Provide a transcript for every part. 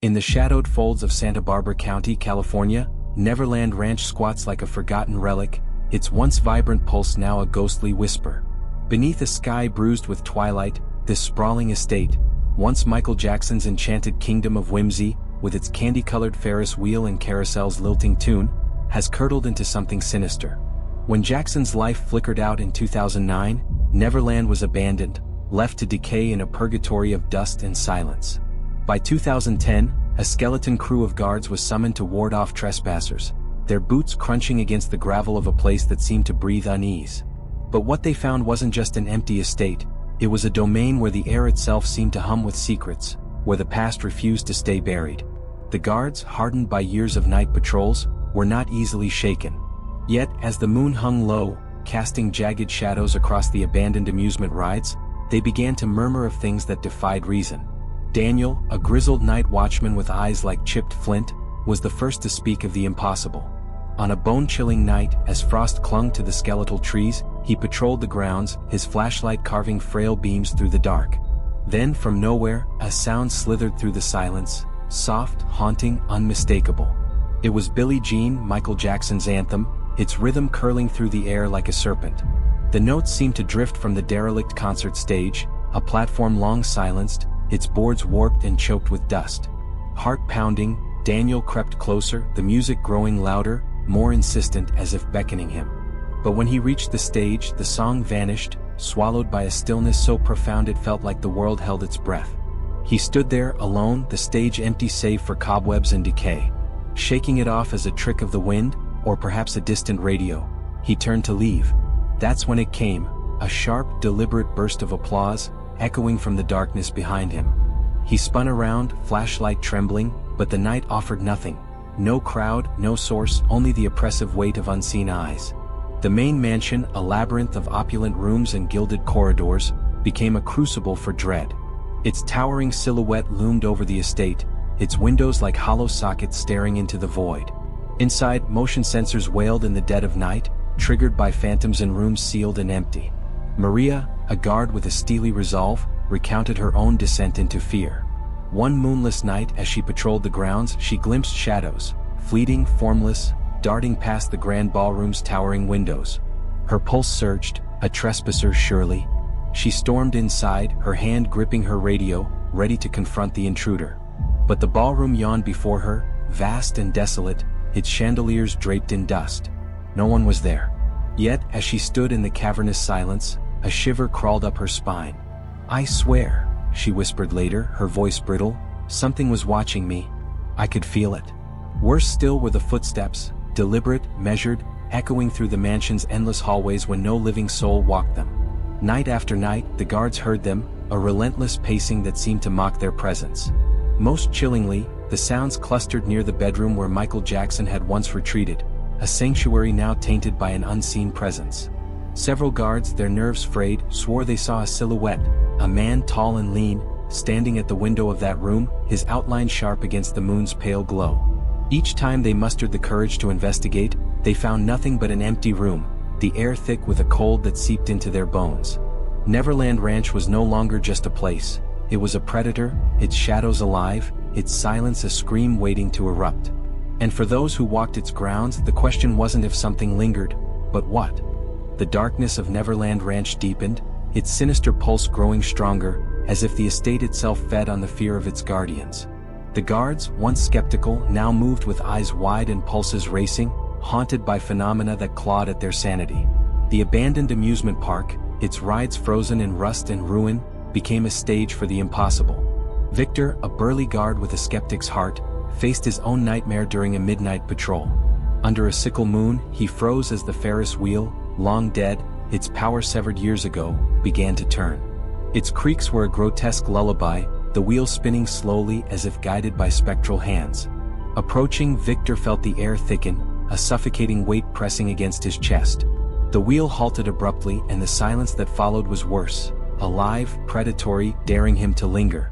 In the shadowed folds of Santa Barbara County, California, Neverland Ranch squats like a forgotten relic, its once vibrant pulse now a ghostly whisper. Beneath a sky bruised with twilight, this sprawling estate, once Michael Jackson's enchanted kingdom of whimsy, with its candy-colored Ferris wheel and carousel's lilting tune, has curdled into something sinister. When Jackson's life flickered out in 2009, Neverland was abandoned, left to decay in a purgatory of dust and silence. By 2010, a skeleton crew of guards was summoned to ward off trespassers, their boots crunching against the gravel of a place that seemed to breathe unease. But what they found wasn't just an empty estate, it was a domain where the air itself seemed to hum with secrets, where the past refused to stay buried. The guards, hardened by years of night patrols, were not easily shaken. Yet, as the moon hung low, casting jagged shadows across the abandoned amusement rides, they began to murmur of things that defied reason. Daniel, a grizzled night watchman with eyes like chipped flint, was the first to speak of the impossible. On a bone-chilling night, as frost clung to the skeletal trees, he patrolled the grounds, his flashlight carving frail beams through the dark. Then, from nowhere, a sound slithered through the silence, soft, haunting, unmistakable. It was Billie Jean, Michael Jackson's anthem, its rhythm curling through the air like a serpent. The notes seemed to drift from the derelict concert stage, a platform long silenced, its boards warped and choked with dust. Heart pounding, Daniel crept closer, the music growing louder, more insistent as if beckoning him. But when he reached the stage, the song vanished, swallowed by a stillness so profound it felt like the world held its breath. He stood there, alone, the stage empty save for cobwebs and decay. Shaking it off as a trick of the wind, or perhaps a distant radio, he turned to leave. That's when it came, a sharp, deliberate burst of applause, echoing from the darkness behind him. He spun around, flashlight trembling, but the night offered nothing. No crowd, no source, only the oppressive weight of unseen eyes. The main mansion, a labyrinth of opulent rooms and gilded corridors, became a crucible for dread. Its towering silhouette loomed over the estate, its windows like hollow sockets staring into the void. Inside, motion sensors wailed in the dead of night, triggered by phantoms in rooms sealed and empty. Maria, a guard with a steely resolve, recounted her own descent into fear. One moonless night as she patrolled the grounds, she glimpsed shadows, fleeting, formless, darting past the grand ballroom's towering windows. Her pulse surged, a trespasser surely. She stormed inside, her hand gripping her radio, ready to confront the intruder. But the ballroom yawned before her, vast and desolate, its chandeliers draped in dust. No one was there. Yet, as she stood in the cavernous silence, a shiver crawled up her spine. "I swear," she whispered later, her voice brittle, "something was watching me. I could feel it." Worse still were the footsteps, deliberate, measured, echoing through the mansion's endless hallways when no living soul walked them. Night after night, the guards heard them, a relentless pacing that seemed to mock their presence. Most chillingly, the sounds clustered near the bedroom where Michael Jackson had once retreated, a sanctuary now tainted by an unseen presence. Several guards, their nerves frayed, swore they saw a silhouette, a man tall and lean, standing at the window of that room, his outline sharp against the moon's pale glow. Each time they mustered the courage to investigate, they found nothing but an empty room, the air thick with a cold that seeped into their bones. Neverland Ranch was no longer just a place, it was a predator, its shadows alive, its silence a scream waiting to erupt. And for those who walked its grounds, the question wasn't if something lingered, but what? The darkness of Neverland Ranch deepened, its sinister pulse growing stronger, as if the estate itself fed on the fear of its guardians. The guards, once skeptical, now moved with eyes wide and pulses racing, haunted by phenomena that clawed at their sanity. The abandoned amusement park, its rides frozen in rust and ruin, became a stage for the impossible. Victor, a burly guard with a skeptic's heart, faced his own nightmare during a midnight patrol. Under a sickle moon, he froze as the Ferris wheel, long dead, its power severed years ago, began to turn. Its creaks were a grotesque lullaby, the wheel spinning slowly as if guided by spectral hands. Approaching, Victor felt the air thicken, a suffocating weight pressing against his chest. The wheel halted abruptly, and the silence that followed was worse, alive, predatory, daring him to linger.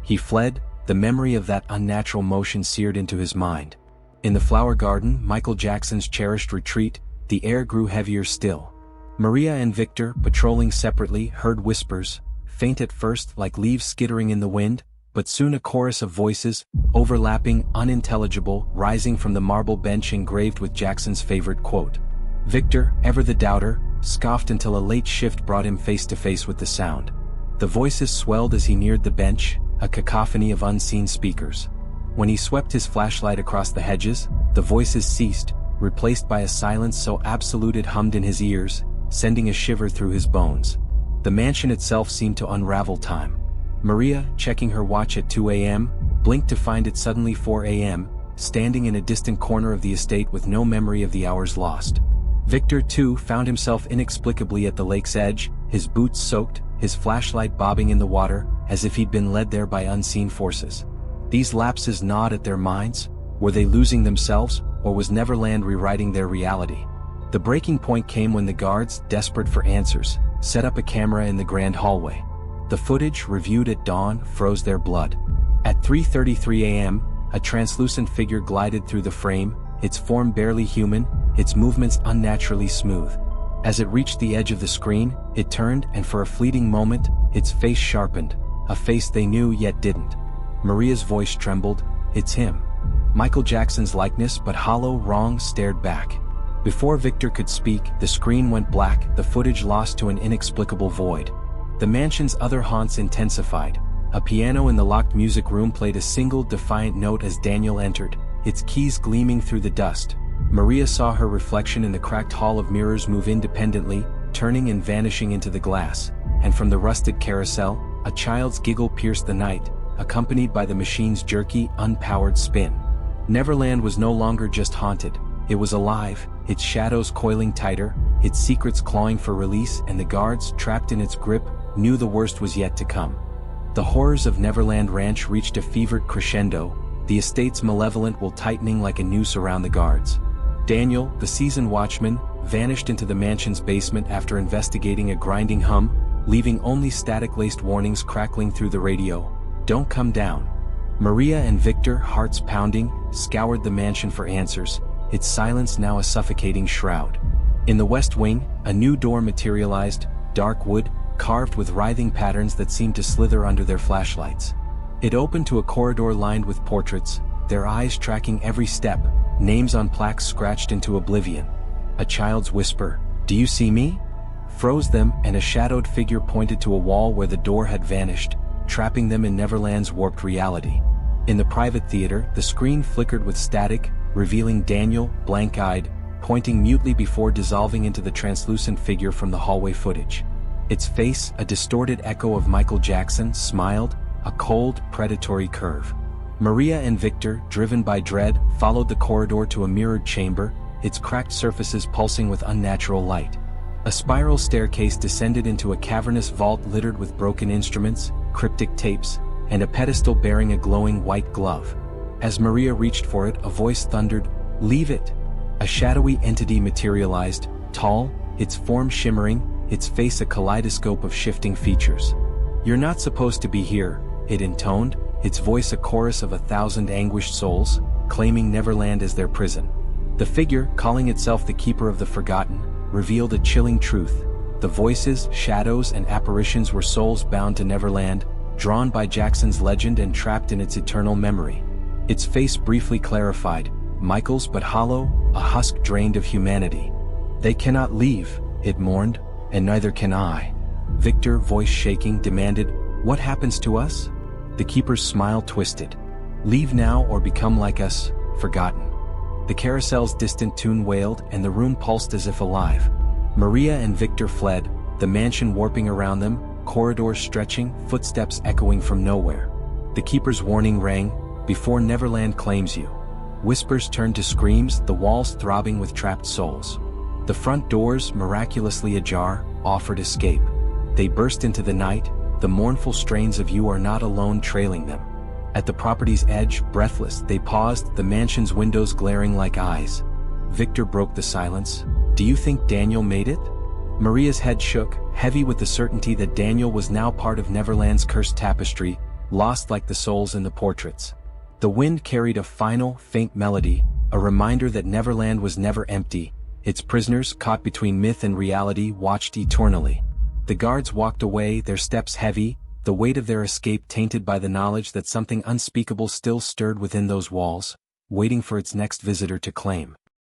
He fled, the memory of that unnatural motion seared into his mind. In the flower garden, Michael Jackson's cherished retreat, the air grew heavier still. Maria and Victor, patrolling separately, heard whispers, faint at first like leaves skittering in the wind, but soon a chorus of voices, overlapping, unintelligible, rising from the marble bench engraved with Jackson's favorite quote. Victor, ever the doubter, scoffed until a late shift brought him face to face with the sound. The voices swelled as he neared the bench, a cacophony of unseen speakers. When he swept his flashlight across the hedges, the voices ceased, replaced by a silence so absolute it hummed in his ears, sending a shiver through his bones. The mansion itself seemed to unravel time. Maria, checking her watch at 2 a.m., blinked to find it suddenly 4 a.m., standing in a distant corner of the estate with no memory of the hours lost. Victor, too, found himself inexplicably at the lake's edge, his boots soaked, his flashlight bobbing in the water, as if he'd been led there by unseen forces. These lapses gnawed at their minds. Were they losing themselves, or was Neverland rewriting their reality? The breaking point came when the guards, desperate for answers, set up a camera in the grand hallway. The footage, reviewed at dawn, froze their blood. At 3:33 a.m., a translucent figure glided through the frame, its form barely human, its movements unnaturally smooth. As it reached the edge of the screen, it turned, and for a fleeting moment, its face sharpened, a face they knew yet didn't. Maria's voice trembled. "It's him." Michael Jackson's likeness, but hollow, wrong, stared back. Before Victor could speak, the screen went black, the footage lost to an inexplicable void. The mansion's other haunts intensified. A piano in the locked music room played a single defiant note as Daniel entered, its keys gleaming through the dust. Maria saw her reflection in the cracked hall of mirrors move independently, turning and vanishing into the glass, and from the rusted carousel, a child's giggle pierced the night, accompanied by the machine's jerky, unpowered spin. Neverland was no longer just haunted, it was alive, its shadows coiling tighter, its secrets clawing for release, and the guards, trapped in its grip, knew the worst was yet to come. The horrors of Neverland Ranch reached a fevered crescendo, the estate's malevolent will tightening like a noose around the guards. Daniel, the seasoned watchman, vanished into the mansion's basement after investigating a grinding hum, leaving only static-laced warnings crackling through the radio. "Don't come down." Maria and Victor, hearts pounding, scoured the mansion for answers, its silence now a suffocating shroud. In the west wing, a new door materialized, dark wood, carved with writhing patterns that seemed to slither under their flashlights. It opened to a corridor lined with portraits, their eyes tracking every step, names on plaques scratched into oblivion. A child's whisper, "Do you see me?" froze them, and a shadowed figure pointed to a wall where the door had vanished, trapping them in Neverland's warped reality. In the private theater, the screen flickered with static, revealing Daniel, blank-eyed, pointing mutely before dissolving into the translucent figure from the hallway footage. Its face, a distorted echo of Michael Jackson, smiled, a cold, predatory curve. Maria and Victor, driven by dread, followed the corridor to a mirrored chamber, its cracked surfaces pulsing with unnatural light. A spiral staircase descended into a cavernous vault littered with broken instruments, cryptic tapes, and a pedestal bearing a glowing white glove. As Maria reached for it, a voice thundered, "Leave it!" A shadowy entity materialized, tall, its form shimmering, its face a kaleidoscope of shifting features. "You're not supposed to be here," it intoned, its voice a chorus of 1,000 anguished souls, claiming Neverland as their prison. The figure, calling itself the Keeper of the Forgotten, revealed a chilling truth. The voices, shadows, and apparitions were souls bound to Neverland, drawn by Jackson's legend and trapped in its eternal memory. Its face briefly clarified, Michael's but hollow, a husk drained of humanity. "They cannot leave," it mourned, "and neither can I." Victor, voice shaking, demanded, "What happens to us?" The Keeper's smile twisted. "Leave now or become like us, forgotten." The carousel's distant tune wailed, and the room pulsed as if alive. Maria and Victor fled, the mansion warping around them, corridors stretching, footsteps echoing from nowhere. The Keeper's warning rang, "Before Neverland claims you." Whispers turned to screams, the walls throbbing with trapped souls. The front doors, miraculously ajar, offered escape. They burst into the night, the mournful strains of "You Are Not Alone" trailing them. At the property's edge, breathless, they paused, the mansion's windows glaring like eyes. Victor broke the silence. "Do you think Daniel made it?" Maria's head shook, heavy with the certainty that Daniel was now part of Neverland's cursed tapestry, lost like the souls in the portraits. The wind carried a final, faint melody, a reminder that Neverland was never empty. Its prisoners, caught between myth and reality, watched eternally. The guards walked away, their steps heavy, the weight of their escape tainted by the knowledge that something unspeakable still stirred within those walls, waiting for its next visitor to claim.